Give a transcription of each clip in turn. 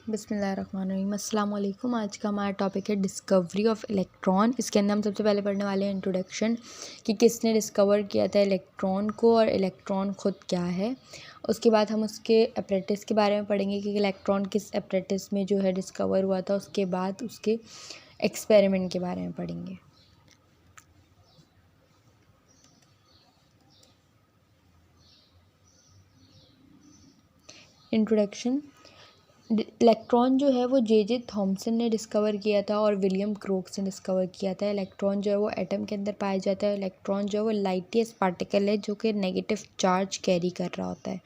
बिस्मिल्लाहिर्रहमानिर्रहीम। अस्सलाम वालेकुम। आज का हमारा टॉपिक है डिस्कवरी ऑफ इलेक्ट्रॉन। इसके अंदर हम सबसे पहले पढ़ने वाले हैं इंट्रोडक्शन कि किसने डिस्कवर किया था इलेक्ट्रॉन को और इलेक्ट्रॉन ख़ुद क्या है। उसके बाद हम उसके अपरेटिस के बारे में पढ़ेंगे कि इलेक्ट्रॉन किस अपरेटिस में जो है डिस्कवर हुआ था। उसके बाद उसके एक्सपेरिमेंट के बारे में पढ़ेंगे। इंट्रोडक्शन। इलेक्ट्रॉन जो है वो जे थॉमसन ने डिस्कवर किया था और विलियम क्रोक्स ने डिस्कवर किया था। इलेक्ट्रॉन जो है वो एटम के अंदर पाया जाता है। इलेक्ट्रॉन जो है वो लाइटेस्ट पार्टिकल है जो कि नेगेटिव चार्ज कैरी कर रहा होता है।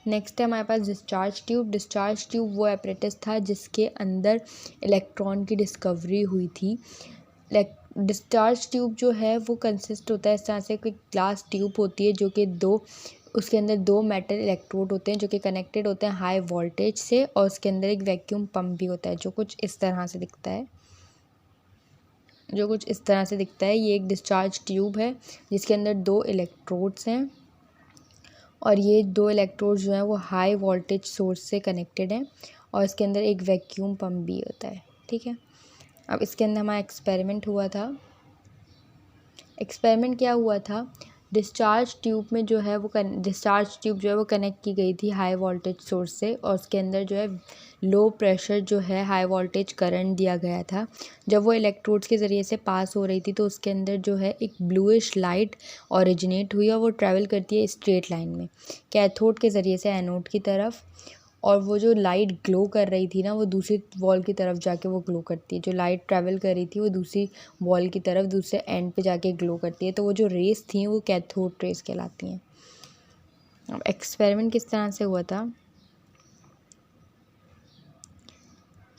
नेक्स्ट है हमारे पास डिस्चार्ज ट्यूब। डिस्चार्ज ट्यूब वो एपरेटस था जिसके अंदर इलेक्ट्रॉन की डिस्कवरी हुई थी। डिस्चार्ज ट्यूब जो है वो कंसिस्ट होता है इस तरह से, कोई ग्लास ट्यूब होती है जो कि उसके अंदर दो मेटल इलेक्ट्रोड होते हैं जो कि कनेक्टेड होते हैं हाई वोल्टेज से, और उसके अंदर एक वैक्यूम पंप भी होता है जो कुछ इस तरह से दिखता है। ये एक डिस्चार्ज ट्यूब है जिसके अंदर दो इलेक्ट्रोड्स हैं और ये दो इलेक्ट्रोड्स जो हैं वो हाई वोल्टेज सोर्स से कनेक्टेड हैं और इसके अंदर एक वैक्यूम पंप भी होता है। ठीक है, अब इसके अंदर हमारा एक्सपेरिमेंट हुआ था। एक्सपेरिमेंट क्या हुआ था, डिस्चार्ज ट्यूब जो है वो कनेक्ट की गई थी हाई वोल्टेज सोर्स से, और उसके अंदर जो है लो प्रेशर जो है हाई वोल्टेज करंट दिया गया था। जब वो इलेक्ट्रोड्स के ज़रिए से पास हो रही थी तो उसके अंदर जो है एक ब्लूइश लाइट ओरिजिनेट हुई और वो ट्रैवल करती है स्ट्रेट लाइन में कैथोड के ज़रिए से एनोड की तरफ, और वो जो लाइट ग्लो कर रही थी ना वो दूसरी वॉल की तरफ जाके वो ग्लो करती है। जो लाइट ट्रैवल कर रही थी वो दूसरी वॉल की तरफ दूसरे एंड पे जाके ग्लो करती है। तो वो जो रेस थी वो कैथोड रेस कहलाती हैं। अब एक्सपेरिमेंट किस तरह से हुआ था,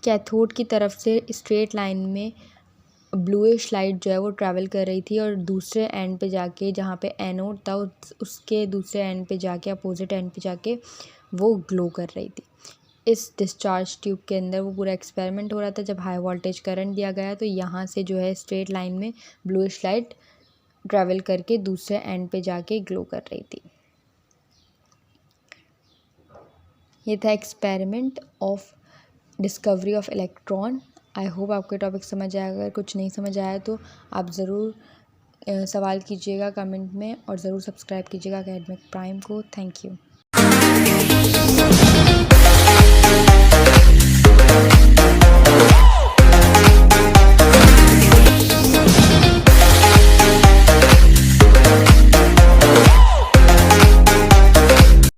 कैथोड की तरफ से स्ट्रेट लाइन में ब्लूइश लाइट जो है वो ट्रैवल कर रही थी और दूसरे एंड पे जाके जहाँ पे एनोड था उसके दूसरे एंड पे जाके अपोजिट एंड पे जाके वो ग्लो कर रही थी। इस डिस्चार्ज ट्यूब के अंदर वो पूरा एक्सपेरिमेंट हो रहा था। जब हाई वोल्टेज करंट दिया गया तो यहाँ से जो है स्ट्रेट लाइन में ब्लूइश लाइट ट्रैवल करके दूसरे एंड पे जाके ग्लो कर रही थी। ये था experiment of discovery of electron. I hope आपको टॉपिक समझ आया। अगर कुछ नहीं समझ आया तो आप ज़रूर सवाल कीजिएगा कमेंट में, और ज़रूर सब्सक्राइब कीजिएगा एकेडमिक प्राइम को। Thank you.